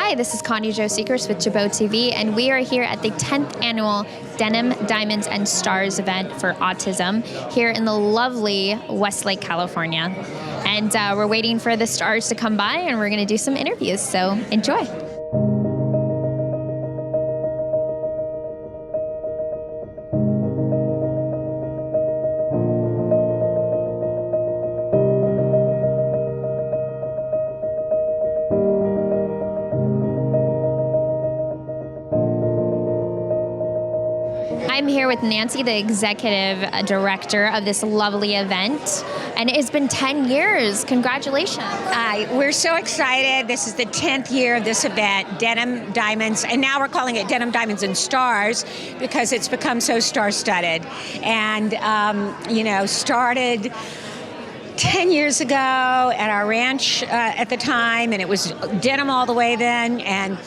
Hi, this is Connie Jo Sechrist with Jabot TV, and we are here at the 10th annual Denim Diamonds and Stars event for Autism here in the lovely Westlake, California. And we're waiting for the stars to come by, and we're going to do some interviews, so enjoy. I'm here with Nancy, the executive director of this lovely event, and it's been 10 years. Congratulations. We're so excited. This is the 10th year of this event, Denim Diamonds, and now we're calling it Denim Diamonds and Stars because it's become so star-studded. And, started 10 years ago at our ranch at the time, and it was denim all the way then, and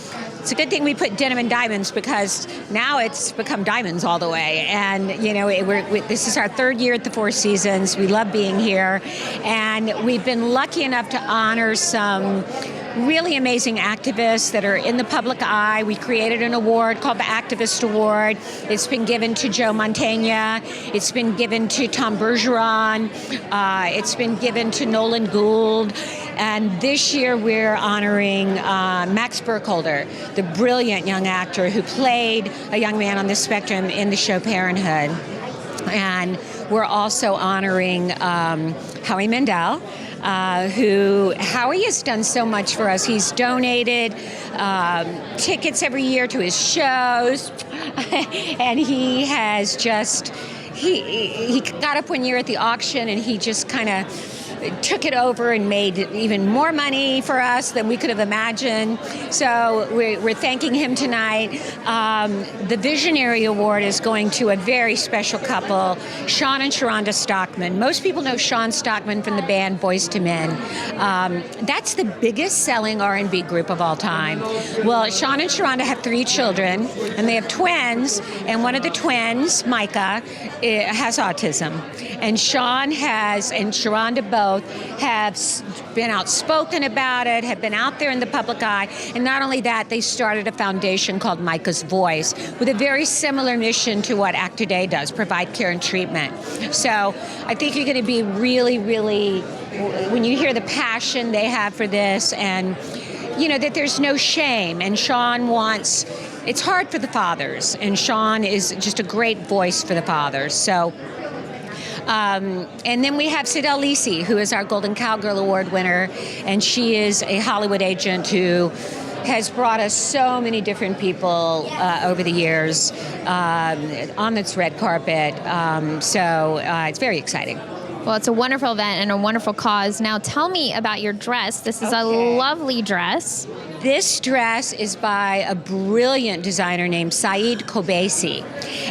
it's a good thing we put denim and diamonds because now it's become diamonds all the way. And, this is our third year at the Four Seasons. We love being here. And we've been lucky enough to honor some really amazing activists that are in the public eye. We created an award called the Activist Award. It's been given to Joe Mantegna. It's been given to Tom Bergeron. It's been given to Nolan Gould. And this year we're honoring Max Burkholder, the brilliant young actor who played a young man on the spectrum in the show Parenthood. And we're also honoring Howie Mandel, who Howie has done so much for us. He's donated tickets every year to his shows, and he has just, he got up one year at the auction and he just kind of took it over and made even more money for us than we could have imagined. So we're thanking him tonight. The Visionary Award is going to a very special couple, Sean and Sharonda Stockman. Most people know Sean Stockman from the band Boyz II Men. That's the biggest selling R&B group of all time. Well, Sean and Sharonda have 3 children, and they have twins, and one of the twins, Micah, has autism. And Sean has, and Sharonda both, have been outspoken about it, have been out there in the public eye, and not only that, they started a foundation called Micah's Voice with a very similar mission to what Act Today does, provide care and treatment. So I think you're going to be really, really, when you hear the passion they have for this, and that there's no shame, and Sean wants, it's hard for the fathers, and Sean is just a great voice for the fathers. So and then we have Sidel Lisi, who is our Golden Cowgirl Award winner, and she is a Hollywood agent who has brought us so many different people over the years on this red carpet. So it's very exciting. Well, it's a wonderful event and a wonderful cause. Now tell me about your dress. This is a lovely dress. This dress is by a brilliant designer named Saeed Kobesi.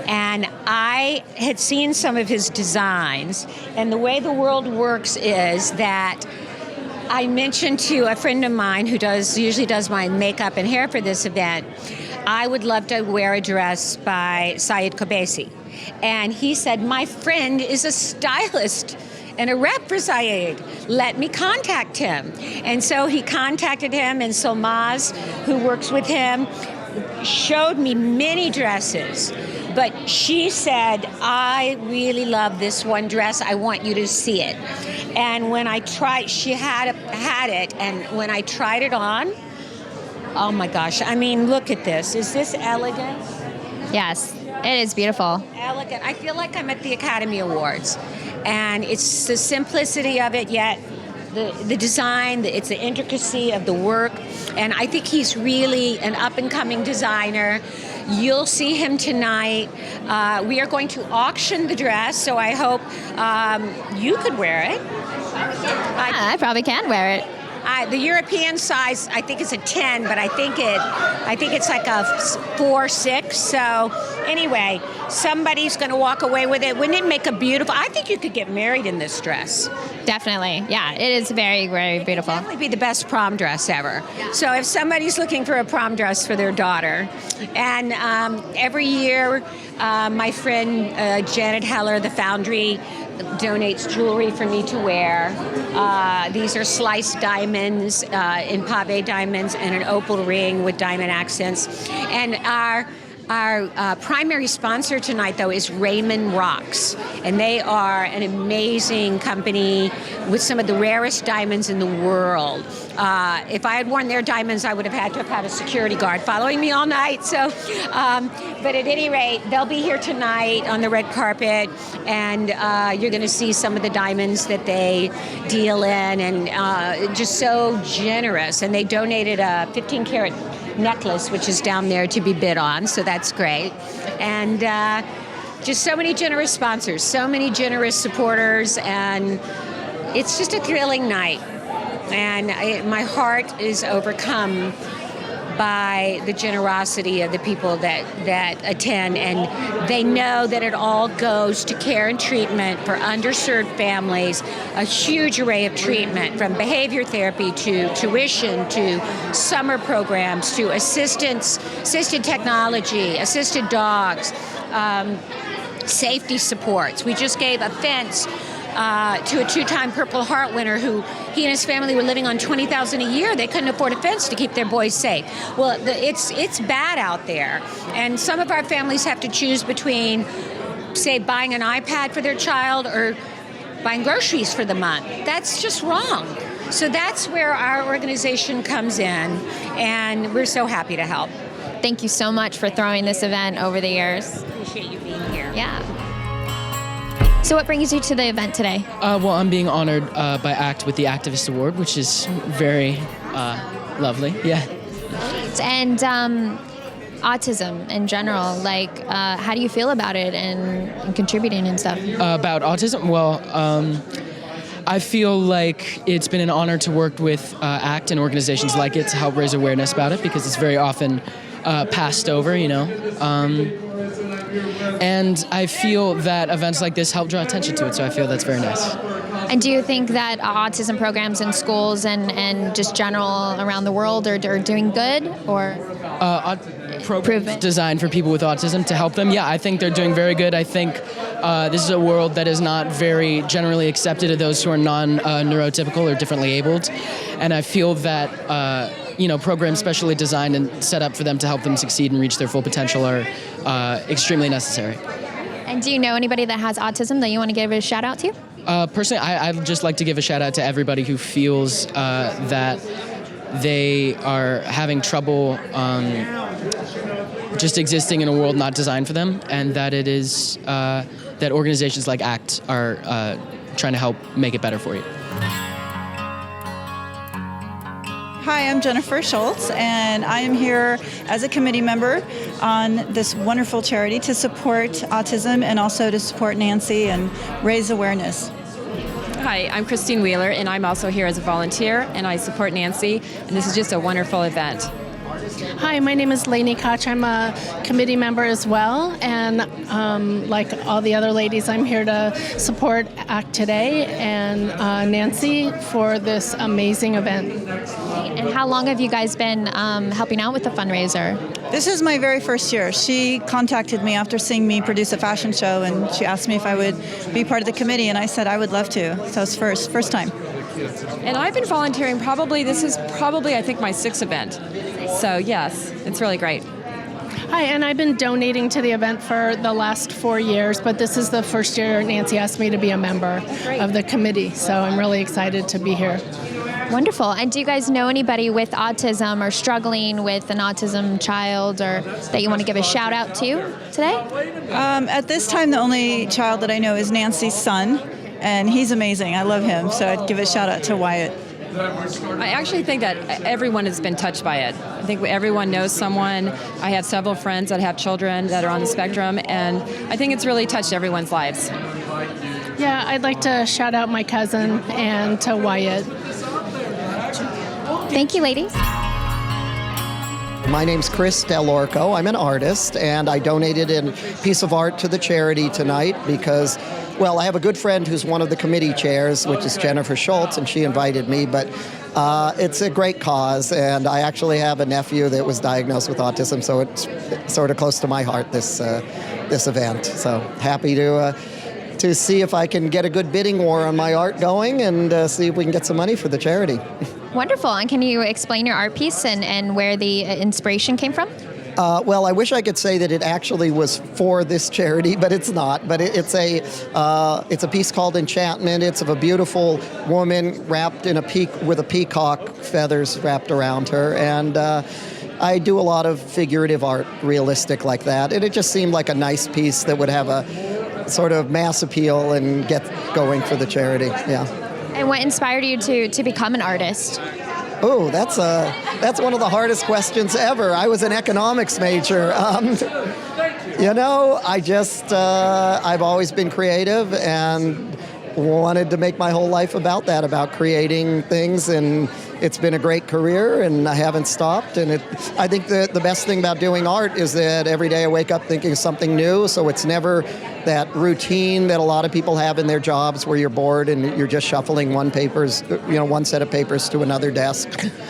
And I had seen some of his designs, and the way the world works is that I mentioned to a friend of mine who usually does my makeup and hair for this event, I would love to wear a dress by Saeed Kobesi. And he said, my friend is a stylist and a rep for Saeed. Let me contact him. And so he contacted him, and Solmaz, who works with him, showed me many dresses. But she said, I really love this one dress. I want you to see it. And when I tried, she had it, and when I tried it on, oh my gosh, I mean, look at this. Is this elegant? Yes, it is beautiful. Elegant. I feel like I'm at the Academy Awards. And it's the simplicity of it, yet the design, it's the intricacy of the work. And I think he's really an up-and-coming designer. You'll see him tonight. We are going to auction the dress, so I hope you could wear it. I probably can wear it. The European size, I think, is a 10, but I think it's like a 4-6. So anyway, somebody's going to walk away with it. Wouldn't it make a beautiful? I think you could get married in this dress. Definitely, yeah. It is very, very beautiful. It would definitely be the best prom dress ever. So if somebody's looking for a prom dress for their daughter, and every year, my friend Janet Heller, the Foundry, donates jewelry for me to wear. These are sliced diamonds in pave diamonds and an opal ring with diamond accents. And our primary sponsor tonight, though, is Raymond Rocks, and they are an amazing company with some of the rarest diamonds in the world. If I had worn their diamonds, I would have had a security guard following me all night. So, but at any rate, they'll be here tonight on the red carpet, and you're going to see some of the diamonds that they deal in, and just so generous. And they donated a 15-carat necklace, which is down there to be bid on, so that's great. And just so many generous sponsors, so many generous supporters, and it's just a thrilling night. And my heart is overcome by the generosity of the people that attend, and they know that it all goes to care and treatment for underserved families, a huge array of treatment, from behavior therapy to tuition to summer programs to assisted technology, assisted dogs, safety supports. We just gave a fence to a 2-time Purple Heart winner who he and his family were living on $20,000 a year. They couldn't afford a fence to keep their boys safe. Well, it's bad out there, and some of our families have to choose between, say, buying an iPad for their child or buying groceries for the month. That's just wrong. So that's where our organization comes in, and we're so happy to help. Thank you so much for throwing this event over the years. Appreciate you being here. Yeah. So what brings you to the event today? Well, I'm being honored by ACT with the Activist Award, which is very lovely. Yeah. And autism in general, like, how do you feel about it and contributing and stuff? About autism? Well, I feel like it's been an honor to work with ACT and organizations like it to help raise awareness about it, because it's very often passed over, you know. And I feel that events like this help draw attention to it, so I feel that's very nice. And do you think that autism programs in schools and just general around the world are doing good, or programs designed for people with autism to help them? Yeah, I think they're doing very good. I think this is a world that is not very generally accepted of those who are non-neurotypical or differently abled, and I feel that programs specially designed and set up for them to help them succeed and reach their full potential are extremely necessary. And do you know anybody that has autism that you want to give a shout out to? Personally, I'd just like to give a shout out to everybody who feels that they are having trouble just existing in a world not designed for them, and that it is that organizations like ACT are trying to help make it better for you. Hi, I'm Jennifer Schultz, and I am here as a committee member on this wonderful charity to support autism and also to support Nancy and raise awareness. Hi, I'm Christine Wheeler, and I'm also here as a volunteer, and I support Nancy, and this is just a wonderful event. Hi, my name is Lainey Koch. I'm a committee member as well, and like all the other ladies, I'm here to support ACT Today and Nancy for this amazing event. And how long have you guys been helping out with the fundraiser? This is my very first year. She contacted me after seeing me produce a fashion show, and she asked me if I would be part of the committee, and I said I would love to. So it's first time. And I've been volunteering this is probably, I think, my 6th event. So yes, it's really great. Hi, and I've been donating to the event for the last 4 years, but this is the first year Nancy asked me to be a member of the committee, so I'm really excited to be here. Wonderful. And do you guys know anybody with autism or struggling with an autism child, or that you want to give a shout out to today? At this time, the only child that I know is Nancy's son, and he's amazing. I love him, so I'd give a shout out to Wyatt. I actually think that everyone has been touched by it. I think everyone knows someone. I have several friends that have children that are on the spectrum, and I think it's really touched everyone's lives. Yeah, I'd like to shout out my cousin and to Wyatt. Thank you, ladies. My name's Chris Delorco. I'm an artist, and I donated a piece of art to the charity tonight because, well, I have a good friend who's one of the committee chairs, which is Jennifer Schultz, and she invited me, but it's a great cause, and I actually have a nephew that was diagnosed with autism, so it's sort of close to my heart, this event. So happy to to see if I can get a good bidding war on my art going and see if we can get some money for the charity. Wonderful. And can you explain your art piece and where the inspiration came from? Well, I wish I could say that it actually was for this charity, but it's not. But it's a piece called Enchantment. It's of a beautiful woman wrapped in with a peacock feathers wrapped around her, and I do a lot of figurative art, realistic like that, and it just seemed like a nice piece that would have a sort of mass appeal and get going for the charity. Yeah. And what inspired you to become an artist? Oh, that's one of the hardest questions ever. I was an economics major. I've always been creative and wanted to make my whole life about that, about creating things, and it's been a great career, and I haven't stopped. And I think the best thing about doing art is that every day I wake up thinking of something new, so it's never that routine that a lot of people have in their jobs where you're bored and you're just shuffling one set of papers to another desk.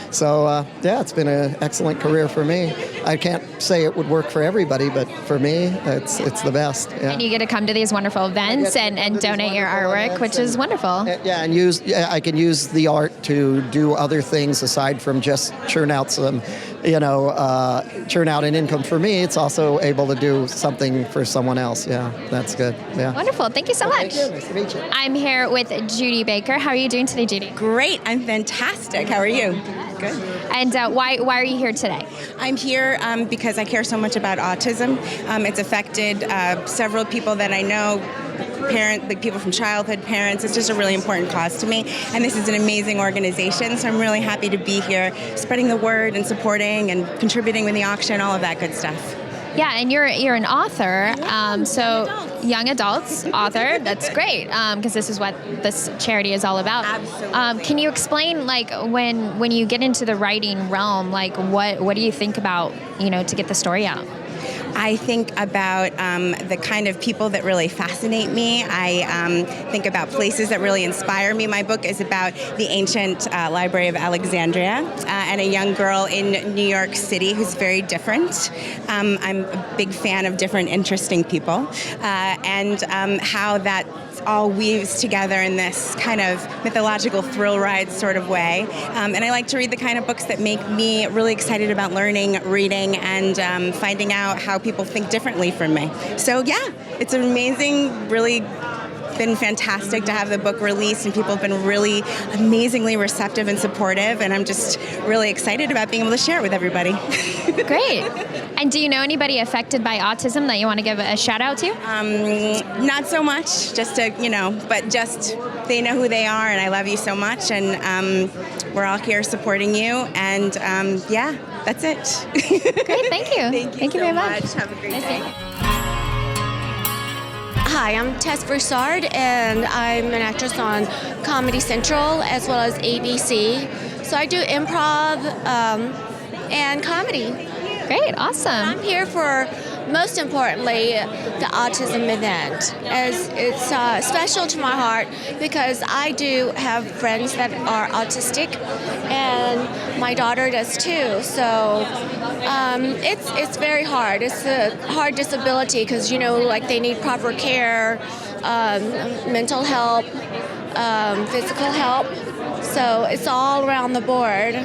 So it's been an excellent career for me. I can't say it would work for everybody, but for me, it's the best. Yeah. And you get to come to these wonderful events and donate your artwork, which is wonderful. I can use the art to do other things aside from just churn out an income for me. It's also able to do something for someone else. Yeah, that's good. Yeah. Wonderful. Thank you so much. Thank you. Nice to meet you. I'm here with Judy Baker. How are you doing today, Judy? Great. I'm fantastic. How are you? Good. And why are you here today? I'm here because I care so much about autism. It's affected several people that I know, people from childhood, parents. It's just a really important cause to me. And this is an amazing organization, so I'm really happy to be here spreading the word and supporting and contributing with the auction, all of that good stuff. Yeah, and you're an author, young adults author. That's great because this is what this charity is all about. Absolutely. Can you explain, like, when you get into the writing realm, like what do you think about, to get the story out? I think about the kind of people that really fascinate me. I think about places that really inspire me. My book is about the ancient Library of Alexandria and a young girl in New York City who's very different. I'm a big fan of different, interesting people and how that all weaves together in this kind of mythological thrill ride sort of way. And I like to read the kind of books that make me really excited about learning, reading, and finding out how people think differently from me. So yeah, it's amazing, really been fantastic to have the book released, and people have been really amazingly receptive and supportive, and I'm just really excited about being able to share it with everybody. Great. And do you know anybody affected by autism that you want to give a shout out to? Not so much, but just they know who they are, and I love you so much, and we're all here supporting you, and that's it. Great, thank you. Thank you very much. Have a great day. Hi, I'm Tess Broussard, and I'm an actress on Comedy Central as well as ABC. So I do improv and comedy. Great, awesome. I'm here for, most importantly, the autism event, as it's special to my heart because I do have friends that are autistic, and my daughter does too. So it's very hard. It's a hard disability because they need proper care, mental help, physical help. So it's all around the board.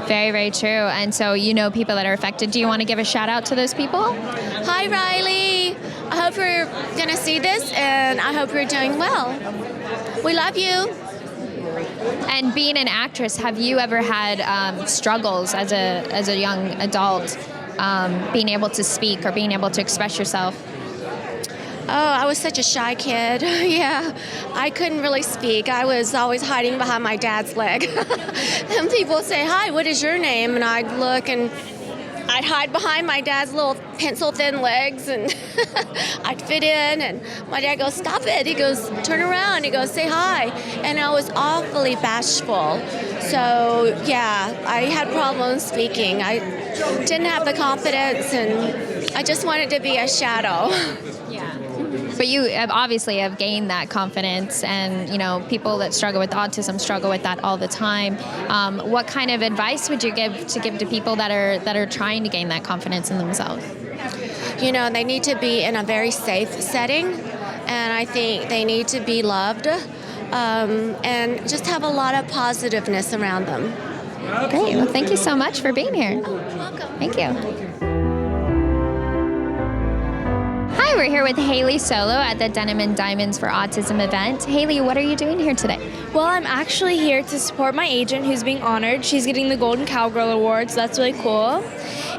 Very, very true. And so people that are affected. Do you want to give a shout out to those people? Hi, Riley. I hope you're going to see this, and I hope you're doing well. We love you. And being an actress, have you ever had struggles as a young adult being able to speak or being able to express yourself? Oh, I was such a shy kid. Yeah, I couldn't really speak. I was always hiding behind my dad's leg. And people would say, "Hi, what is your name?" And I'd look and I'd hide behind my dad's little pencil-thin legs, and I'd fit in. And my dad goes, "Stop it." He goes, "Turn around." He goes, "Say hi." And I was awfully bashful. So, yeah, I had problems speaking. I didn't have the confidence, and I just wanted to be a shadow. But you obviously have gained that confidence, and people that struggle with autism struggle with that all the time. What kind of advice would you give to people that are trying to gain that confidence in themselves? They need to be in a very safe setting, and I think they need to be loved and just have a lot of positiveness around them. Great. Well, thank you so much for being here. Welcome. Thank you. Hi, we're here with Haley Solo at the Denim and Diamonds for Autism event. Haley, what are you doing here today? Well, I'm actually here to support my agent who's being honored. She's getting the Golden Cowgirl Award, so that's really cool.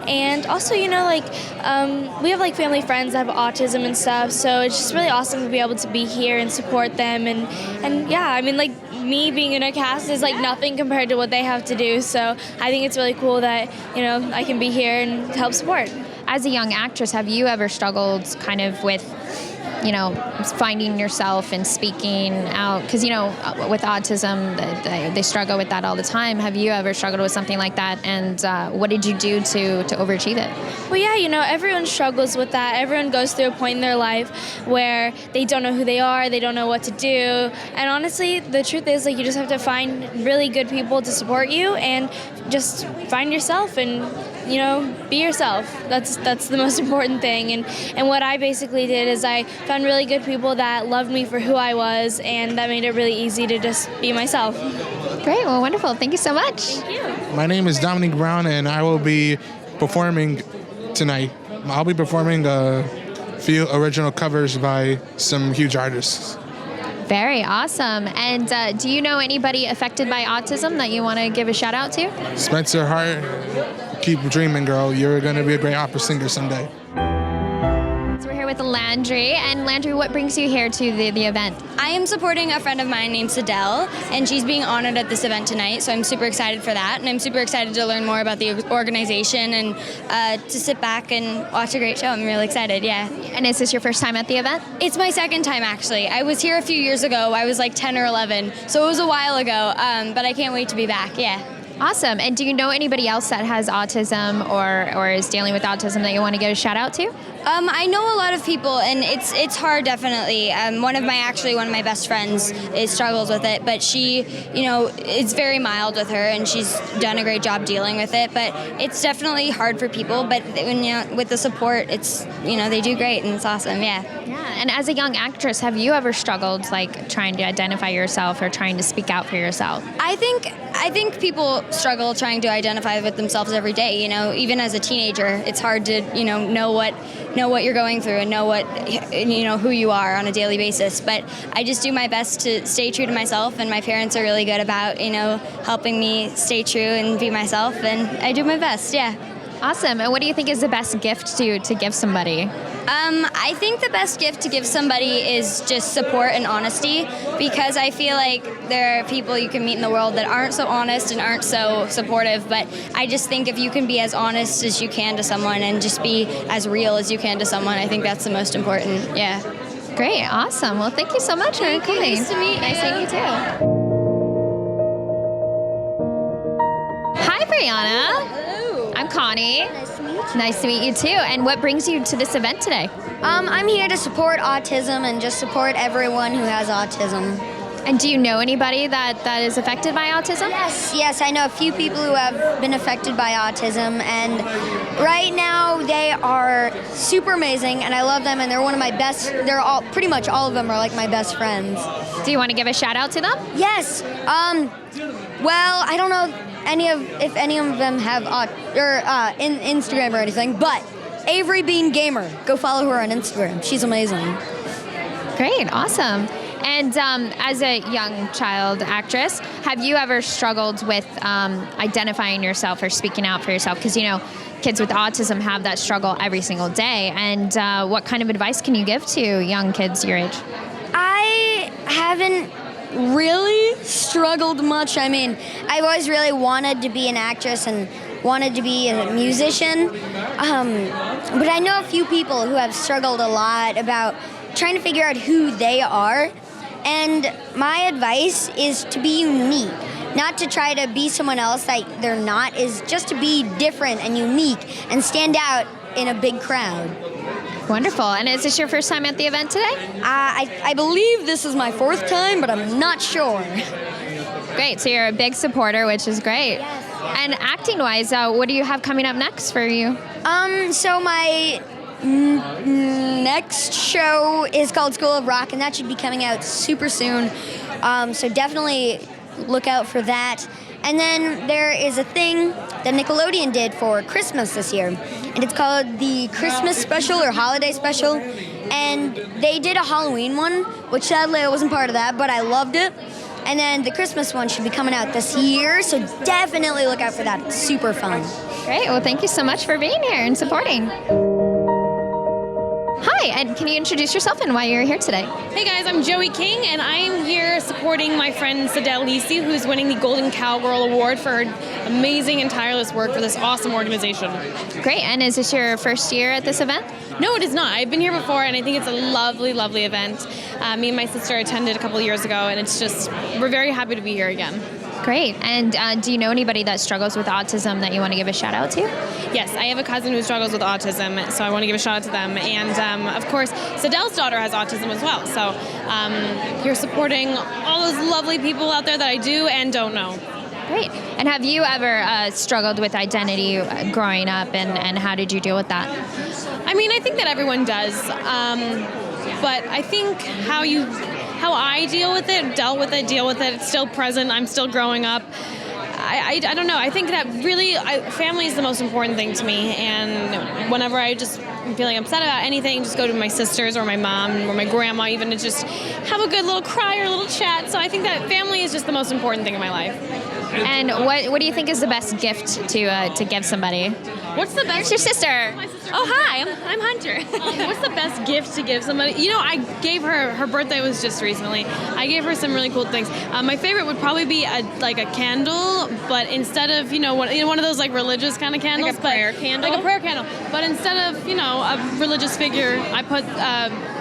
And also, we have family friends that have autism and stuff, so it's just really awesome to be able to be here and support them. And yeah, me being in a cast is nothing compared to what they have to do. So I think it's really cool that, I can be here and help support. As a young actress, have you ever struggled kind of with, finding yourself and speaking out? Because, with autism, they struggle with that all the time. Have you ever struggled with something like that? And what did you do to overachieve it? Well, yeah, everyone struggles with that. Everyone goes through a point in their life where they don't know who they are, they don't know what to do. And honestly, the truth is, you just have to find really good people to support you and just find yourself and be yourself. That's the most important thing. And what I basically did is I found really good people that loved me for who I was, and that made it really easy to just be myself. Great. Well, wonderful. Thank you so much. Thank you. My name is Dominique Brown, and I will be performing tonight. I'll be performing a few original covers by some huge artists. Very awesome. And do you know anybody affected by autism that you want to give a shout out to? Spencer Hart, keep dreaming, girl. You're going to be a great opera singer someday. So we're here with Landry. And Landry, what brings you here to the event? I am supporting a friend of mine named Sidel, and she's being honored at this event tonight, so I'm super excited for that. And I'm super excited to learn more about the organization and to sit back and watch a great show. I'm really excited, yeah. And is this your first time at the event? It's my second time, actually. I was here a few years ago. I was 10 or 11, so it was a while ago, but I can't wait to be back, yeah. Awesome. And do you know anybody else that has autism or is dealing with autism that you want to give a shout out to? I know a lot of people, and it's hard, definitely. One of my best friends struggles with it, but she, it's very mild with her, and she's done a great job dealing with it. But it's definitely hard for people. But when with the support, it's they do great, and it's awesome. Yeah. Yeah. And as a young actress, have you ever struggled trying to identify yourself or trying to speak out for yourself? I think people struggle trying to identify with themselves every day. Even as a teenager, it's hard to know what you're going through and know what who you are on a daily basis. But I just do my best to stay true to myself, and my parents are really good about helping me stay true and be myself, and I do my best. Yeah. Awesome. And what do you think is the best gift to give somebody? I think the best gift to give somebody is just support and honesty, because I feel like there are people you can meet in the world that aren't so honest and aren't so supportive, but I just think if you can be as honest as you can to someone and just be as real as you can to someone, I think that's the most important. Yeah. Great. Awesome. Well, thank you so much for coming. Nice to meet you. Nice meeting you too. Hi, Brianna. Hello. I'm Connie. Nice to meet you. Nice to meet you too. And what brings you to this event today? I'm here to support autism and just support everyone who has autism. And do you know anybody that is affected by autism? Yes, I know a few people who have been affected by autism, and right now they are super amazing, and I love them, and they're one of my best. Pretty much all of them are my best friends. Do you want to give a shout out to them? Yes. Well, I don't know if any of them have in Instagram or anything, but Avery Bean Gamer, go follow her on Instagram. She's amazing. Great, awesome. And as a young child actress, have you ever struggled with identifying yourself or speaking out for yourself? Because, kids with autism have that struggle every single day. And what kind of advice can you give to young kids your age? I haven't really struggled much. I mean, I've always really wanted to be an actress and wanted to be a musician. But I know a few people who have struggled a lot about trying to figure out who they are. And my advice is to be unique, not to try to be someone else that they're not, is just to be different and unique and stand out in a big crowd. Wonderful. And is this your first time at the event today? I believe this is my fourth time, but I'm not sure. Great. So you're a big supporter, which is great. Yes. And acting-wise, what do you have coming up next for you? So Next show is called School of Rock, and that should be coming out super soon. So definitely look out for that. And then there is a thing that Nickelodeon did for Christmas this year, and it's called the Christmas Special or Holiday Special. And they did a Halloween one, which sadly I wasn't part of that, but I loved it. And then the Christmas one should be coming out this year, so definitely look out for that. It's super fun. Great. Well, thank you so much for being here and supporting. Hi, and can you introduce yourself and why you're here today? Hey guys, I'm Joey King, and I am here supporting my friend Sadell Lisi, who's winning the Golden Cowgirl Award for her amazing and tireless work for this awesome organization. Great. And is this your first year at this event? No, it is not. I've been here before, and I think it's a lovely, lovely event. Me and my sister attended a couple of years ago, and we're very happy to be here again. Great. And do you know anybody that struggles with autism that you want to give a shout out to? Yes, I have a cousin who struggles with autism, so I want to give a shout out to them. And of course, Sadell's daughter has autism as well. So you're supporting all those lovely people out there that I do and don't know. Great. And have you ever struggled with identity growing up, and how did you deal with that? I mean, I think that everyone does. But I think how I deal with it, it's still present, I'm still growing up. I don't know, I think that really, family is the most important thing to me, and whenever I just am feeling upset about anything, just go to my sisters or my mom or my grandma even to just have a good little cry or a little chat. So I think that family is just the most important thing in my life. And what do you think is the best gift to give somebody? What's the best? It's your sister. Oh, hi, I'm Hunter. What's the best gift to give somebody? You know, I gave her birthday was just recently. I gave her some really cool things. My favorite would probably be a candle, but instead of, one of those like religious kind of candles. Like a prayer candle? Like a prayer candle. But instead of, a religious figure, I put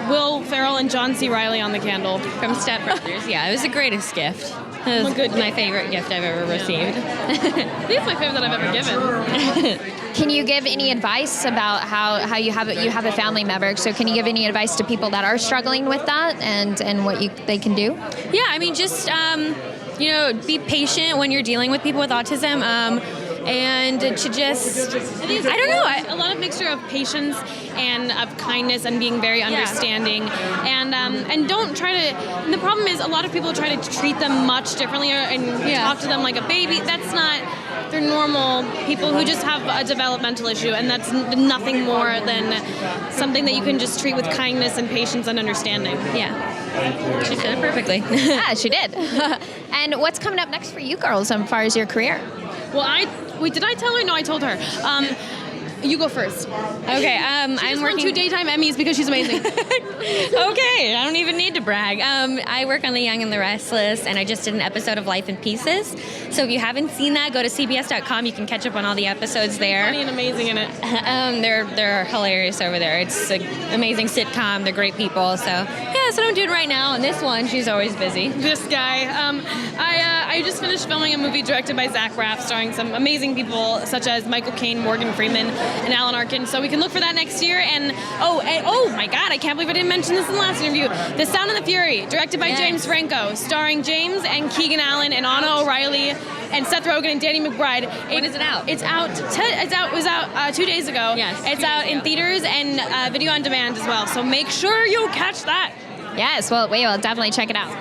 Will Ferrell and John C. Reilly on the candle. From Step Brothers. Yeah, it was the greatest gift. It was my favorite gift I've ever received. I think it's my favorite that I've ever given. Can you give any advice about how you have a family member? So can you give any advice to people that are struggling with that and what they can do? Yeah, I mean, just be patient when you're dealing with people with autism. And to just, I don't know. A lot of mixture of patience and of kindness and being very understanding. And don't try to, and the problem is a lot of people try to treat them much differently and talk to them like a baby. That's not, they're normal people who just have a developmental issue, and that's nothing more than something that you can just treat with kindness and patience and understanding. Yeah. She said it perfectly. Yeah, she did. And what's coming up next for you girls as far as your career? Well, did I tell her? No, I told her. You go first. Okay, I'm working 2 daytime Emmys because she's amazing. Okay, I don't even need to brag. I work on The Young and the Restless, and I just did an episode of Life in Pieces. So if you haven't seen that, go to cbs.com. You can catch up on all the episodes there. Funny and amazing in it. They're hilarious over there. It's an amazing sitcom. They're great people. So yeah, that's what I'm doing right now. And this one, she's always busy. This guy. I just finished filming a movie directed by Zach Braff, starring some amazing people such as Michael Caine, Morgan Freeman, and Alan Arkin. So we can look for that next year. And oh my God, I can't believe I didn't mention this in the last interview. The Sound and the Fury, directed by James Franco, starring James and Keegan Allen and Anna O'Reilly and Seth Rogen and Danny McBride. When is it out? It's out. It was out 2 days ago. Yes, it's out in theaters and video on demand as well. So make sure you catch that. Yes. Well, we will definitely check it out.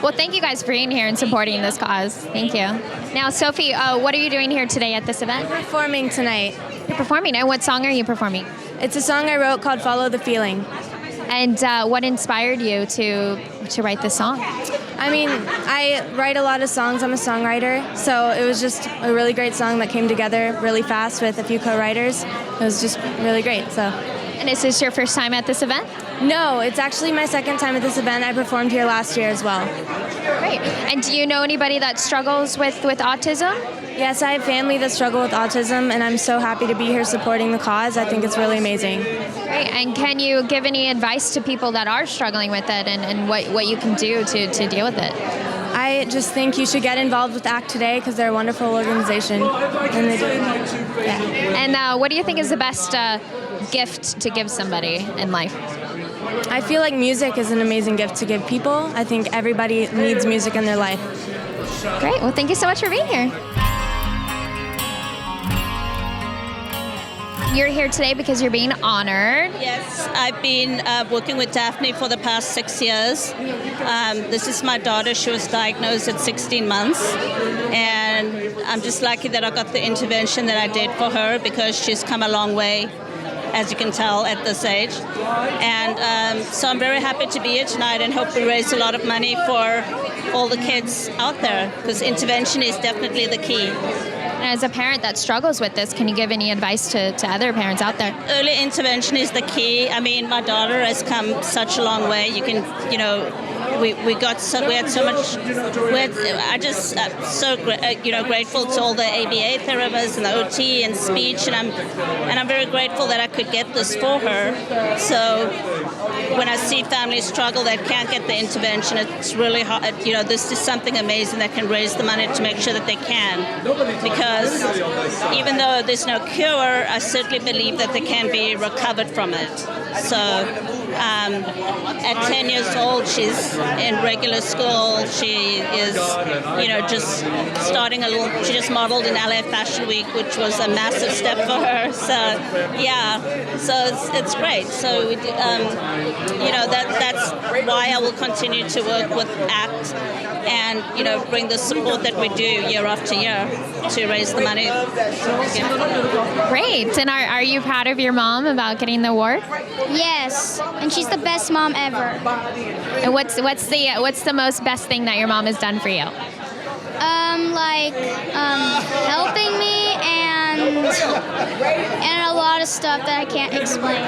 Well, thank you guys for being here and supporting this cause. Thank you. Now, Sophie, what are you doing here today at this event? Performing tonight. You're performing. And what song are you performing? It's a song I wrote called Follow the Feeling. And what inspired you to write this song? I mean, I write a lot of songs. I'm a songwriter. So it was just a really great song that came together really fast with a few co-writers. It was just really great. So. And is this your first time at this event? No, it's actually my second time at this event. I performed here last year as well. Great. And do you know anybody that struggles with autism? Yes, I have family that struggle with autism, and I'm so happy to be here supporting the cause. I think it's really amazing. Great. And can you give any advice to people that are struggling with it and what you can do to deal with it? I just think you should get involved with ACT Today because they're a wonderful organization. And they do. Yeah. And what do you think is the best gift to give somebody in life? I feel like music is an amazing gift to give people. I think everybody needs music in their life. Great. Well, thank you so much for being here. you're here today because you're being honored. Yes, I've been working with Daphne for the past 6 years. This is my daughter. She was diagnosed at 16 months. And I'm just lucky that I got the intervention that I did for her because she's come a long way, as you can tell, at this age. And so I'm very happy to be here tonight and hope we raise a lot of money for all the kids out there because intervention is definitely the key. As a parent that struggles with this, can you give any advice to other parents out there? Early intervention is the key. I mean, my daughter has come such a long way. You can, we had so much. I just so grateful to all the ABA therapists and the OT and speech, and I'm very grateful that I could get this for her. So when I see families struggle that can't get the intervention, it's really hard. This is something amazing that can raise the money to make sure that they can, because even though there's no cure, I certainly believe that they can be recovered from it. So at 10 years old, she's in regular school. She is, just starting she just modeled in LA Fashion Week, which was a massive step for her. So, yeah, so it's great. So, that's why I will continue to work with ACT and, bring the support that we do year after year to raise the money. Great. And are you proud of your mom about getting the award? Yes, and she's the best mom ever. And what's the most best thing that your mom has done for you? Helping me and a lot of stuff that I can't explain.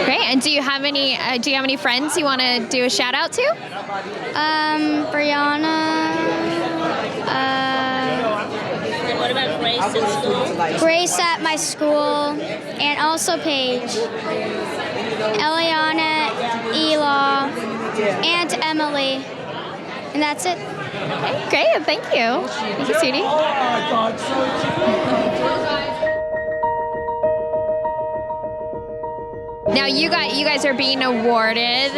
Great. And do you have any friends you want to do a shout out to? Brianna. And what about Grace at school? Grace at my school, and also Paige. Eliana, Ela, and Emily. And that's it. Okay, great. Thank you. Thank you, sweetie. Now you guys are being awarded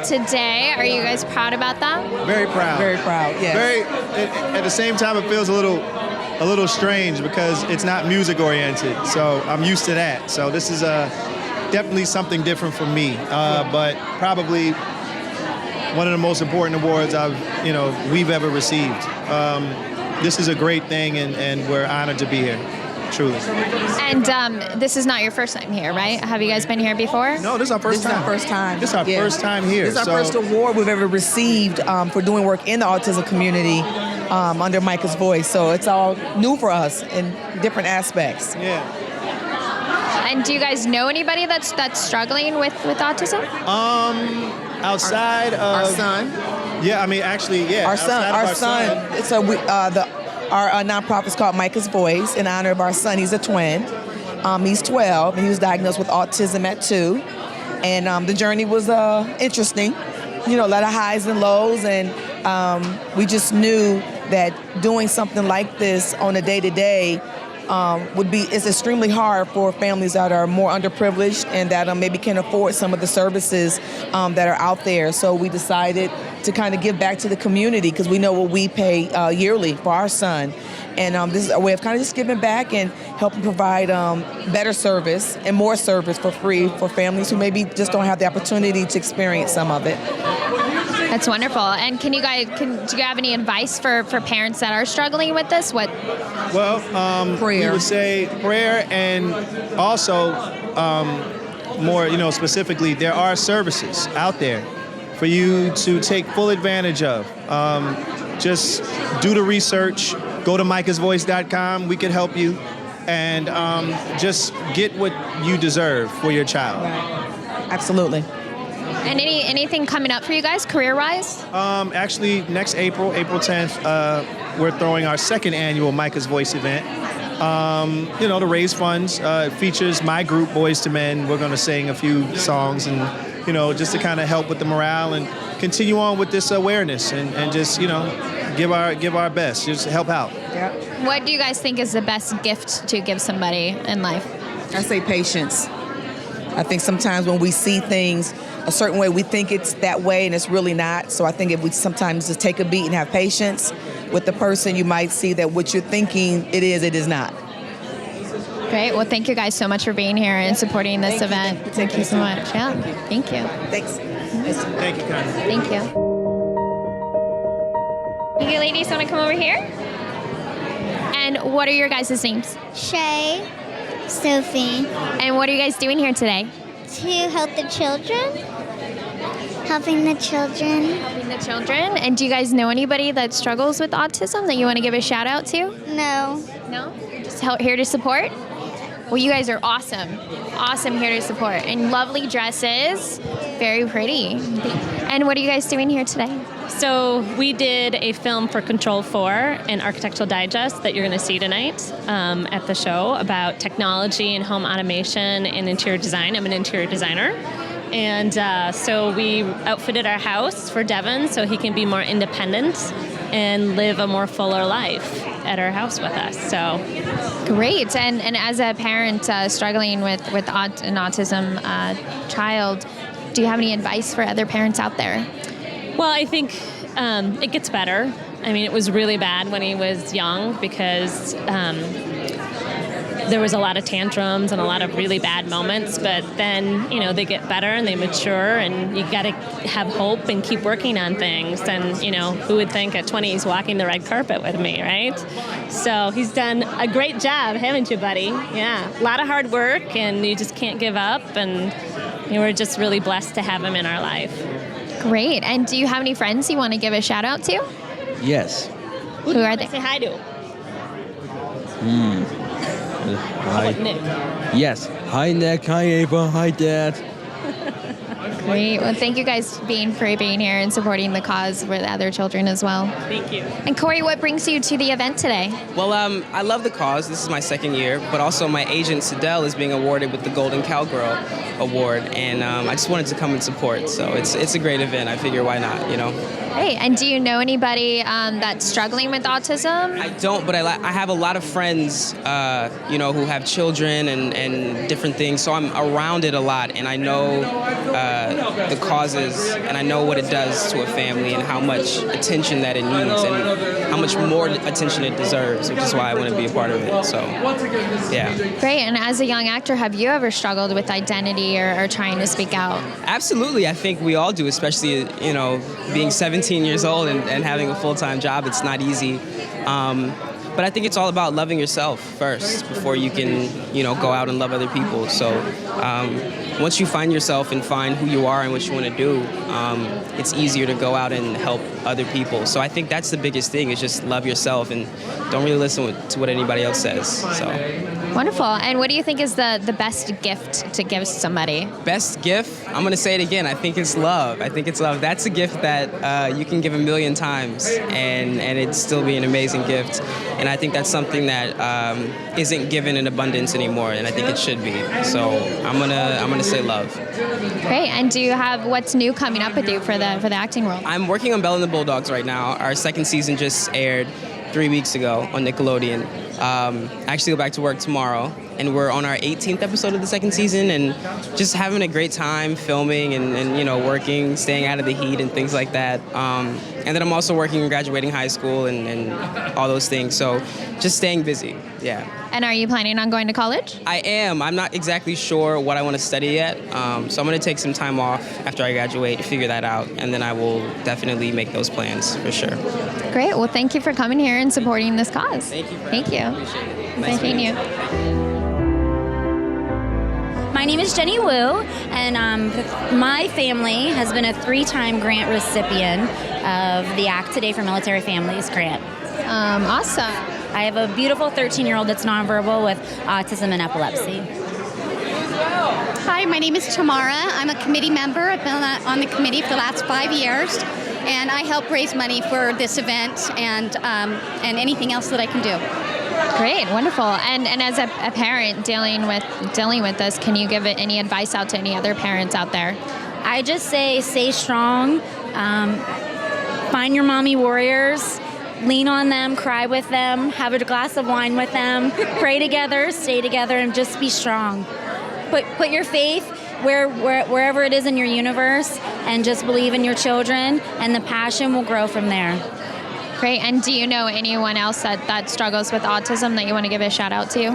today. Are you guys proud about that? Very proud. Very proud. Yes. At the same time, it feels a little strange because it's not music oriented. So I'm used to that. So this is definitely something different for me. But probably one of the most important awards we've ever received. This is a great thing, and we're honored to be here. Truly. And this is not your first time here, right? Have you guys been here before? No, this is our first time. This is our first time. This is our first time here. This is our first award we've ever received for doing work in the autism community under Micah's voice. So it's all new for us in different aspects. Yeah. And do you guys know anybody that's struggling with autism? Outside of our son. Yeah, I mean, actually, yeah. Our son. So our nonprofit is called Micah's Voice in honor of our son. He's a twin. He's 12, and he was diagnosed with autism at 2. And the journey was interesting. A lot of highs and lows, and we just knew that doing something like this on a day-to-day is extremely hard for families that are more underprivileged and that maybe can't afford some of the services that are out there. So we decided to kind of give back to the community because we know what we pay yearly for our son. And this is a way of kind of just giving back and helping provide better service and more service for free for families who maybe just don't have the opportunity to experience some of it. That's wonderful. And do you have any advice for parents that are struggling with this? Well, prayer. We would say prayer, and also more, specifically, there are services out there for you to take full advantage of. Just do the research. Go to micahsvoice.com. We can help you, and just get what you deserve for your child. Right. Absolutely. And anything coming up for you guys, career-wise? Actually, next April 10th, we're throwing our second annual Micah's Voice event. To raise funds. It features my group, Boys to Men. We're going to sing a few songs and, just to kind of help with the morale and continue on with this awareness and just, give our best. Just help out. Yeah. What do you guys think is the best gift to give somebody in life? I say patience. I think sometimes when we see things a certain way, we think it's that way and it's really not. So I think if we sometimes just take a beat and have patience with the person, you might see that what you're thinking it is not. Great. Well, thank you guys so much for being here and supporting this event. Thank you so much. Yeah. Thank you. Thanks. Thank you, Connie. Thank you. You ladies want to come over here? And what are your guys' names? Shay, Sophie. And what are you guys doing here today? To help the children. Helping the children. Helping the children. And do you guys know anybody that struggles with autism that you want to give a shout out to? No. No? Just here to support? Well, you guys are awesome. Awesome here to support. And lovely dresses. Very pretty. And what are you guys doing here today? So we did a film for Control 4, an Architectural Digest that you're going to see tonight at the show about technology and home automation and interior design. I'm an interior designer. And so we outfitted our house for Devin so he can be more independent and live a more fuller life at our house with us. So great. And as a parent struggling with an autism child, do you have any advice for other parents out there? Well, I think it gets better. I mean, it was really bad when he was young because there was a lot of tantrums and a lot of really bad moments, but then, they get better and they mature, and you got to have hope and keep working on things. And, who would think at 20 he's walking the red carpet with me, right? So he's done a great job, haven't you, buddy? Yeah, a lot of hard work, and you just can't give up, and we're just really blessed to have him in our life. Great. And do you have any friends you want to give a shout out to? Yes. Who are they? Say hi to. Hi. Nick. Yes. Hi, Nick. Hi, Ava. Hi, Dad. Great. Well, thank you guys for being here and supporting the cause with other children as well. Thank you. And Corey, what brings you to the event today? Well, I love the cause. This is my second year, but also my agent, Sidel, is being awarded with the Golden Cowgirl Award, and I just wanted to come and support. So it's a great event. I figure why not, Great. And do you know anybody that's struggling with autism? I don't, but I have a lot of friends, who have children and different things. So I'm around it a lot, and I know the causes, and I know what it does to a family and how much attention that it needs and how much more attention it deserves, which is why I want to be a part of it. So, yeah. Great. And as a young actor, have you ever struggled with identity or trying to speak out? Absolutely. I think we all do, especially, being 17 years old and having a full-time job. It's not easy. But I think it's all about loving yourself first before you can, go out and love other people. So once you find yourself and find who you are and what you want to do, it's easier to go out and help other people. So I think that's the biggest thing, is just love yourself and don't really listen to what anybody else says. So. Wonderful. And what do you think is the best gift to give somebody? Best gift? I'm going to say it again. I think it's love. That's a gift that you can give a million times and it'd still be an amazing gift. And I think that's something that isn't given in abundance anymore, and I think it should be. So I'm gonna say love. Great. And do you have what's new coming up with you for the acting world? I'm working on Belle and the Bulldogs right now. Our second season just aired 3 weeks ago on Nickelodeon. I actually go back to work tomorrow, and we're on our 18th episode of the second season, and just having a great time filming and working, staying out of the heat and things like that. And then I'm also working and graduating high school and all those things. So just staying busy, yeah. And are you planning on going to college? I am. I'm not exactly sure what I want to study yet. So I'm going to take some time off after I graduate to figure that out, and then I will definitely make those plans for sure. Great. Well, thank you for coming here and supporting this cause. Thank you. Thank you. Appreciate it. Nice meeting you. My name is Jenny Wu, and my family has been a 3-time grant recipient of the Act Today for Military Families grant. Awesome. I have a beautiful 13-year-old that's nonverbal with autism and epilepsy. Hi, my name is Tamara. I'm a committee member. I've been on the committee for the last 5 years, and I help raise money for this event and anything else that I can do. Great, wonderful. And as a parent dealing with this, can you give any advice out to any other parents out there? I just say stay strong, find your mommy warriors, lean on them, cry with them, have a glass of wine with them, pray together, stay together, and just be strong. Put your faith wherever it is in your universe, and just believe in your children, and the passion will grow from there. Great. And do you know anyone else that struggles with autism that you want to give a shout out to?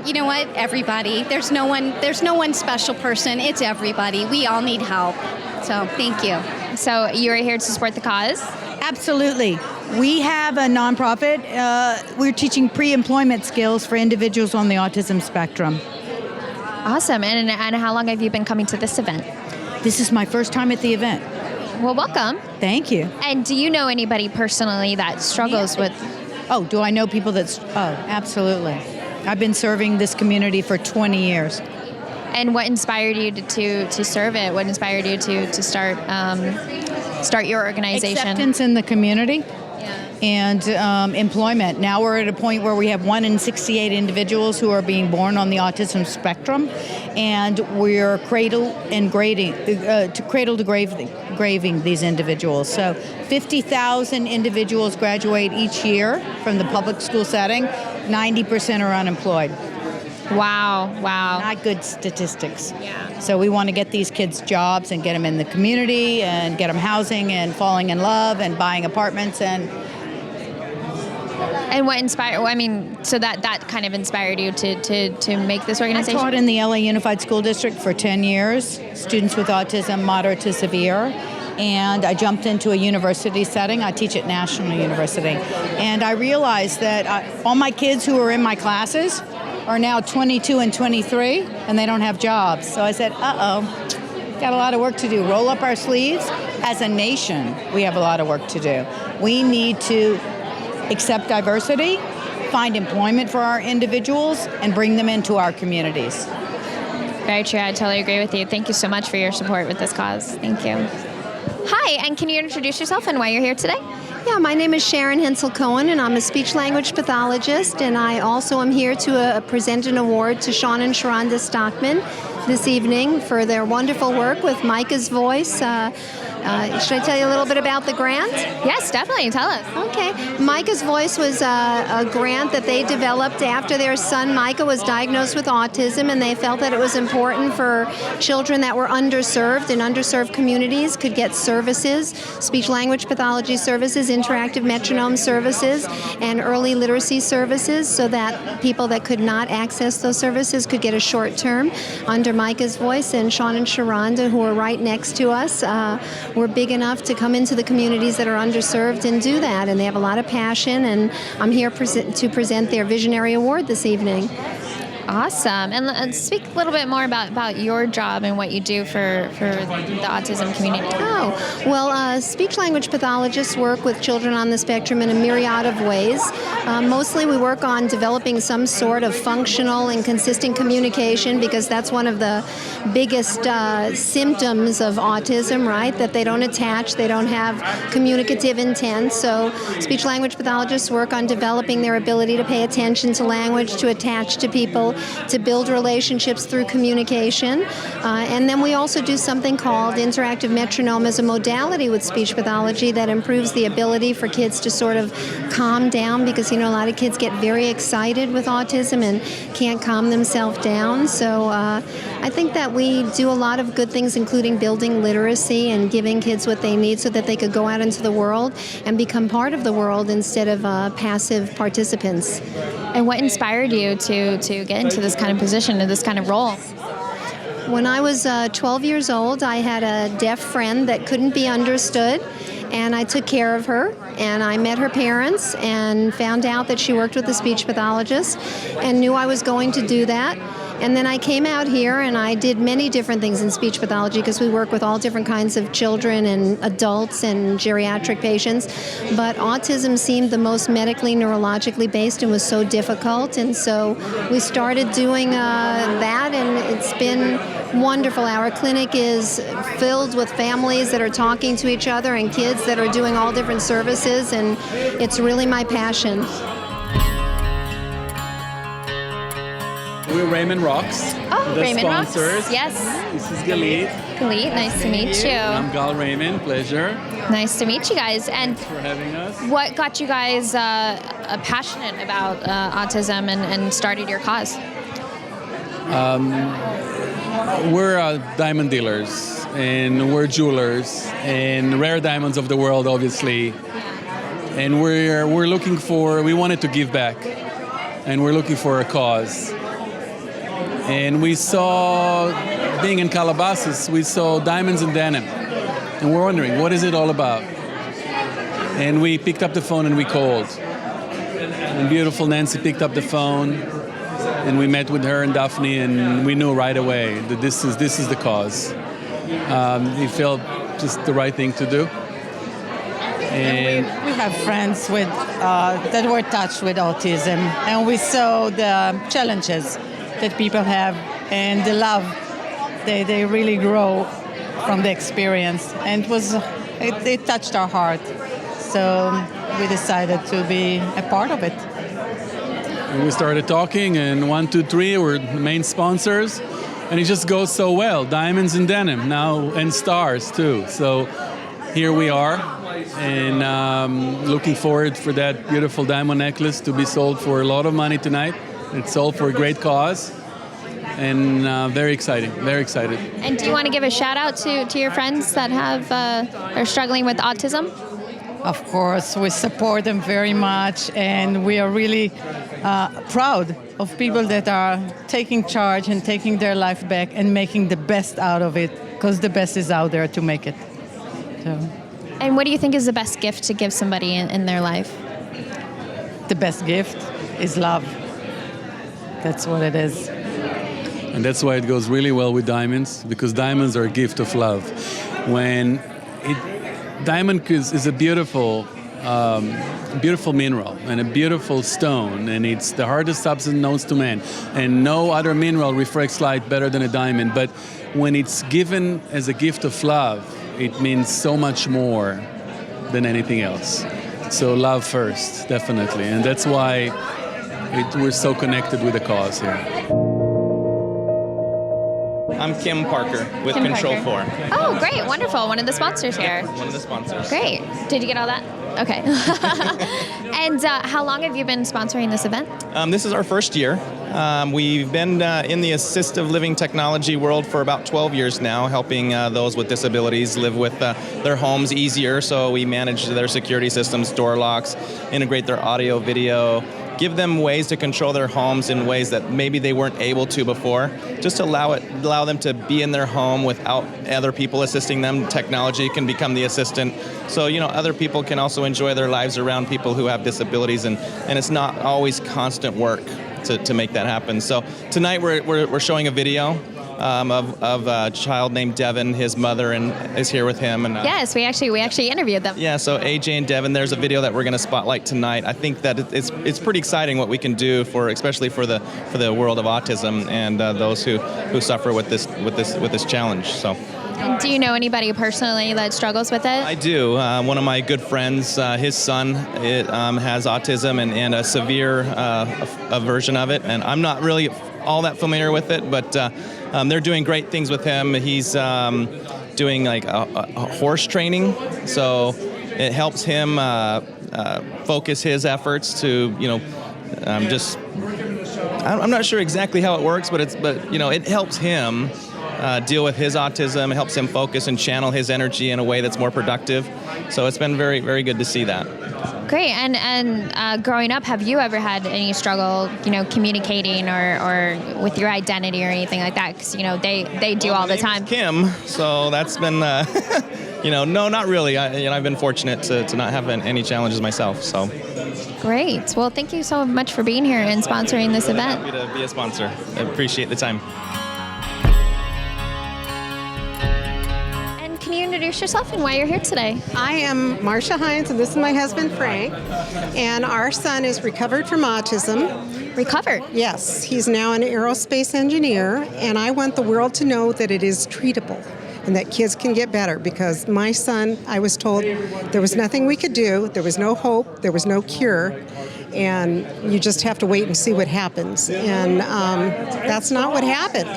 You know what? Everybody. There's no one special person. It's everybody. We all need help. So thank you. So you are here to support the cause? Absolutely. We have a nonprofit. We're teaching pre-employment skills for individuals on the autism spectrum. Awesome. And how long have you been coming to this event? This is my first time at the event. Well, welcome. Thank you. And do you know anybody personally that struggles with... Oh, do I know people absolutely. I've been serving this community for 20 years. And what inspired you to serve it? What inspired you to start your organization? Acceptance in the community and employment. Now we're at a point where we have 1 in 68 individuals who are being born on the autism spectrum, and we're cradle to graving these individuals. So 50,000 individuals graduate each year from the public school setting. 90% are unemployed. Wow. Not good statistics. Yeah. So we want to get these kids jobs and get them in the community and get them housing and falling in love and buying apartments And what inspired? So that kind of inspired you to make this organization. I taught in the LA Unified School District for 10 years, students with autism, moderate to severe. And I jumped into a university setting. I teach at National University. And I realized that all my kids who were in my classes are now 22 and 23, and they don't have jobs. So I said, got a lot of work to do. Roll up our sleeves. As a nation, we have a lot of work to do. We need to accept diversity, find employment for our individuals, and bring them into our communities. Very true. I totally agree with you. Thank you so much for your support with this cause. Thank you. Hi, and can you introduce yourself and why you're here today? Yeah, my name is Sharon Hensel-Cohen, and I'm a speech-language pathologist, and I also am here to present an award to Sean and Sharonda Stockman this evening for their wonderful work with Micah's Voice. Should I tell you a little bit about the grant? Yes, definitely. Tell us. Okay. Micah's Voice was a grant that they developed after their son Micah was diagnosed with autism, and they felt that it was important for children that were underserved and underserved communities could get services, speech-language pathology services, interactive metronome services, and early literacy services, so that people that could not access those services could get a short term under Micah's Voice. And Sean and Sharonda, who are right next to us, were big enough to come into the communities that are underserved and do that. And they have a lot of passion, and I'm here to present their Visionary Award this evening. Awesome. And speak a little bit more about your job and what you do for the autism community. Oh, well, speech-language pathologists work with children on the spectrum in a myriad of ways. Mostly we work on developing some sort of functional and consistent communication, because that's one of the biggest symptoms of autism, right? That they don't attach, they don't have communicative intent. So speech-language pathologists work on developing their ability to pay attention to language, to attach to people, to build relationships through communication. And then we also do something called interactive metronome as a modality with speech pathology that improves the ability for kids to sort of calm down, because, a lot of kids get very excited with autism and can't calm themselves down. So I think that we do a lot of good things, including building literacy and giving kids what they need so that they could go out into the world and become part of the world instead of passive participants. And what inspired you to get into this kind of position and this kind of role? When I was 12 years old, I had a deaf friend that couldn't be understood, and I took care of her, and I met her parents and found out that she worked with a speech pathologist and knew I was going to do that. And then I came out here and I did many different things in speech pathology, because we work with all different kinds of children and adults and geriatric patients. But autism seemed the most medically, neurologically based and was so difficult. And so we started doing that, and it's been wonderful. Our clinic is filled with families that are talking to each other and kids that are doing all different services, and it's really my passion. We're Raymond Rocks. Oh, the Raymond sponsors. Rocks. Yes. This is Galit. Galit, nice to meet you. I'm Gal Raymond. Pleasure. Nice to meet you guys. And thanks for having us. What got you guys passionate about autism and started your cause? We're diamond dealers, and we're jewelers, and rare diamonds of the world, obviously. And we wanted to give back. and we're looking for a cause. And we saw, being in Calabasas, we saw Diamonds and Denim. And we're wondering, what is it all about? And we picked up the phone and we called. And beautiful Nancy picked up the phone, and we met with her and Daphne, and we knew right away that this is the cause. It felt just the right thing to do. And we have friends with that were touched with autism, and we saw the challenges that people have and the love they really grow from the experience, and it touched our heart. So we decided to be a part of it. And we started talking, and 1, 2, 3 were the main sponsors, and it just goes so well. Diamonds and Denim now, and Stars too. So here we are, and looking forward for that beautiful diamond necklace to be sold for a lot of money tonight. It's sold for a great cause, and very exciting, very excited. And do you want to give a shout out to your friends that are struggling with autism? Of course, we support them very much, and we are really proud of people that are taking charge and taking their life back and making the best out of it, because the best is out there to make it. So. And what do you think is the best gift to give somebody in their life? The best gift is love. That's what it is. And that's why it goes really well with diamonds, because diamonds are a gift of love. Diamond is a beautiful mineral and a beautiful stone, and it's the hardest substance known to man. And no other mineral reflects light better than a diamond. But when it's given as a gift of love, it means so much more than anything else. So love first, definitely. And that's why we're so connected with the cause here. I'm Kim Parker with Kim Control Parker. 4. Oh, great. Wonderful. One of the sponsors here. One of the sponsors. Great. Did you get all that? Okay. And how long have you been sponsoring this event? This is our first year. We've been in the assistive living technology world for about 12 years now, helping those with disabilities live with their homes easier. So we manage their security systems, door locks, integrate their audio, video, give them ways to control their homes in ways that maybe they weren't able to before. Just to allow them to be in their home without other people assisting them. Technology can become the assistant. So, other people can also enjoy their lives around people who have disabilities, and it's not always constant work to make that happen. So tonight we're showing a video of a child named Devin. His mother is here with him. And yes, we actually interviewed them. Yeah, so AJ and Devin, there's a video that we're going to spotlight tonight. I think that it's pretty exciting what we can do especially for the world of autism and those who suffer with this challenge. So. And do you know anybody personally that struggles with it? I do. One of my good friends, his son has autism and a severe version of it, and I'm not really all that familiar with it, but they're doing great things with him. He's doing like a horse training, so it helps him focus his efforts to, I'm not sure exactly how it works, but it helps him deal with his autism. It helps him focus and channel his energy in a way that's more productive. So it's been very, very good to see that. Great. And growing up, have you ever had any struggle, communicating or with your identity or anything like that? Because, they do all the time. Kim, so that's been, no, not really. I've been fortunate to not have any challenges myself. So. Great. Well, thank you so much for being here and sponsoring this event. Happy to be a sponsor. I appreciate the time. Can you introduce yourself and why you're here today? I am Marcia Hines, and this is my husband, Frank. And our son is recovered from autism. Recovered? Yes. He's now an aerospace engineer, and I want the world to know that it is treatable and that kids can get better, because my son, I was told there was nothing we could do, there was no hope, there was no cure, and you just have to wait and see what happens. And that's not what happened.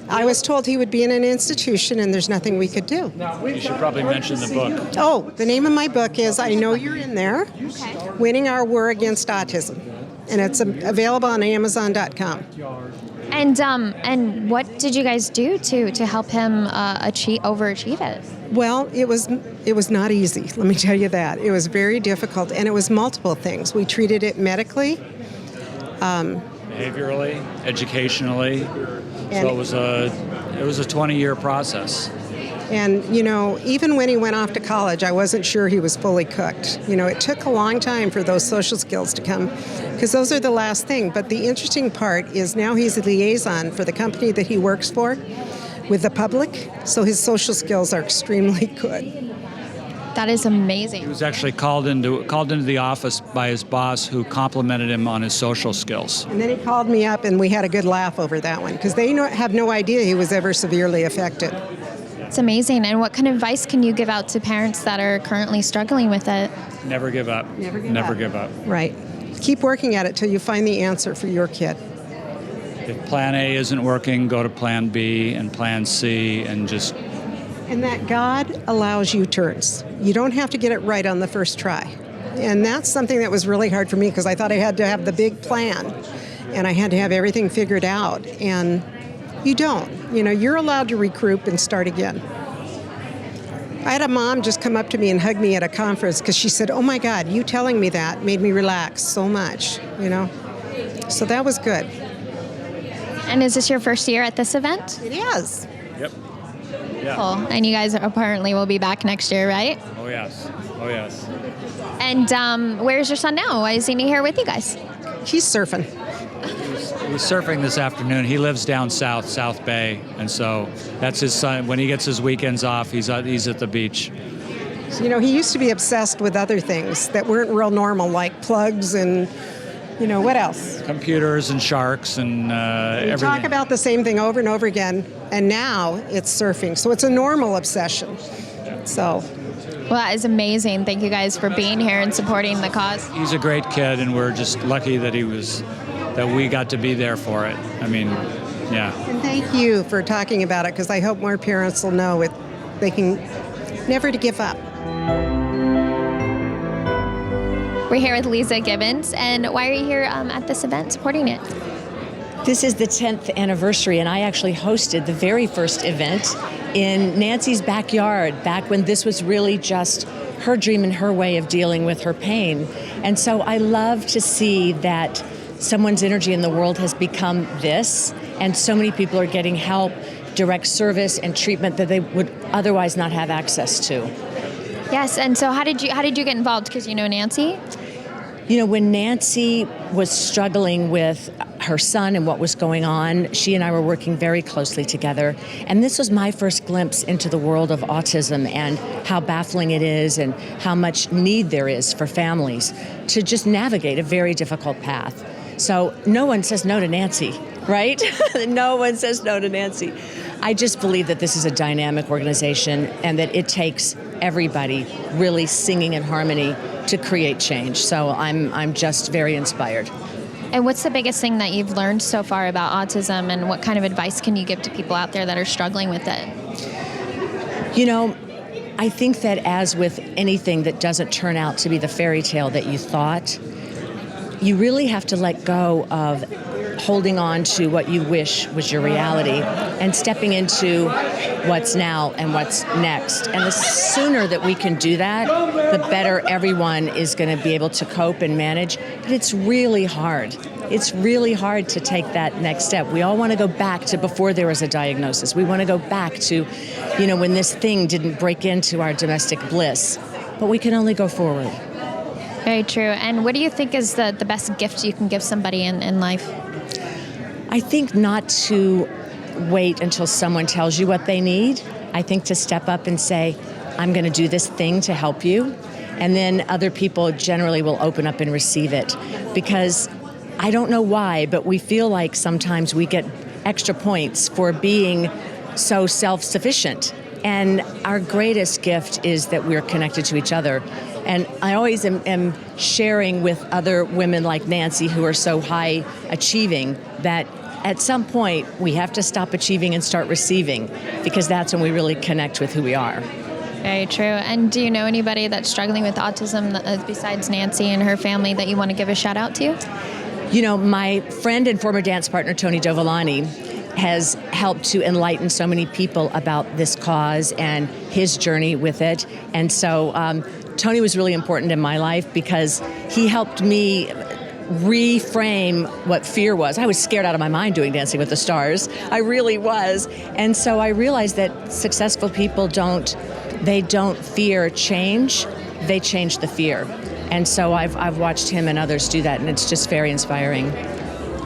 I was told he would be in an institution and there's nothing we could do. You should probably mention the book. Oh, the name of my book is I Know You're in There, Winning Our War Against Autism. And it's available on Amazon.com. And what did you guys do to help him overachieve it? Well, it was not easy, let me tell you that. It was very difficult, and it was multiple things. We treated it medically. Behaviorally, educationally. So it was a 20-year process. And, even when he went off to college, I wasn't sure he was fully cooked. It took a long time for those social skills to come, because those are the last thing. But the interesting part is now he's a liaison for the company that he works for with the public, so his social skills are extremely good. That is amazing. He was actually called into the office by his boss, who complimented him on his social skills. And then he called me up, and we had a good laugh over that one, because they have no idea he was ever severely affected. It's amazing. And what kind of advice can you give out to parents that are currently struggling with it? Never give up. Never give up. Right. Keep working at it till you find the answer for your kid. If plan A isn't working, go to plan B and plan C and just... And that God allows U-turns. You don't have to get it right on the first try. And that's something that was really hard for me, because I thought I had to have the big plan and I had to have everything figured out. And you don't. You're allowed to regroup and start again. I had a mom just come up to me and hug me at a conference because she said, "Oh my God, you telling me that made me relax so much," So that was good. And is this your first year at this event? It is. Yep. Yeah. Cool. And you guys apparently will be back next year, right? Oh, yes. Oh, yes. And where's your son now? Why isn't he here with you guys? He's surfing. He was surfing this afternoon. He lives down South Bay, and so that's his son. When he gets his weekends off, he's at the beach. He used to be obsessed with other things that weren't real normal, like plugs and, what else? Computers and sharks and everything. We talk about the same thing over and over again, and now it's surfing. So it's a normal obsession. So. Well, that is amazing. Thank you guys for being here and supporting the cause. He's a great kid, and we're just lucky that that we got to be there for it. I mean, yeah. And thank you for talking about it, because I hope more parents will know they can never to give up. We're here with Lisa Gibbons, and why are you here at this event supporting it? This is the 10th anniversary, and I actually hosted the very first event in Nancy's backyard, back when this was really just her dream and her way of dealing with her pain. And so I love to see that someone's energy in the world has become this, and so many people are getting help, direct service, and treatment that they would otherwise not have access to. Yes, and so how did you get involved? Because you know Nancy? When Nancy was struggling with her son and what was going on, she and I were working very closely together. And this was my first glimpse into the world of autism and how baffling it is and how much need there is for families to just navigate a very difficult path. So no one says no to Nancy, right? No one says no to Nancy. I just believe that this is a dynamic organization and that it takes everybody really singing in harmony to create change. So I'm just very inspired. And what's the biggest thing that you've learned so far about autism, and what kind of advice can you give to people out there that are struggling with it? I think that as with anything that doesn't turn out to be the fairy tale that you thought, you really have to let go of holding on to what you wish was your reality and stepping into what's now and what's next. And the sooner that we can do that, the better everyone is going to be able to cope and manage. But it's really hard. It's really hard to take that next step. We all want to go back to before there was a diagnosis. We want to go back to, when this thing didn't break into our domestic bliss. But we can only go forward. Very true. And what do you think is the best gift you can give somebody in life? I think not to wait until someone tells you what they need. I think to step up and say, I'm going to do this thing to help you. And then other people generally will open up and receive it. Because I don't know why, but we feel like sometimes we get extra points for being so self-sufficient. And our greatest gift is that we're connected to each other. And I always am sharing with other women like Nancy who are so high achieving that at some point we have to stop achieving and start receiving, because that's when we really connect with who we are. Very true. And do you know anybody that's struggling with autism besides Nancy and her family that you want to give a shout out to? My friend and former dance partner, Connie Jo has helped to enlighten so many people about this cause and his journey with it. And so Tony was really important in my life because he helped me reframe what fear was. I was scared out of my mind doing Dancing with the Stars. I really was. And so I realized that successful people don't fear change, they change the fear. And so I've watched him and others do that, and it's just very inspiring.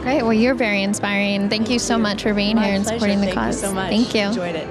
Great. Well, you're very inspiring. Thank you so much for being here and supporting the cause. Thank you so much. Thank you. Enjoyed it.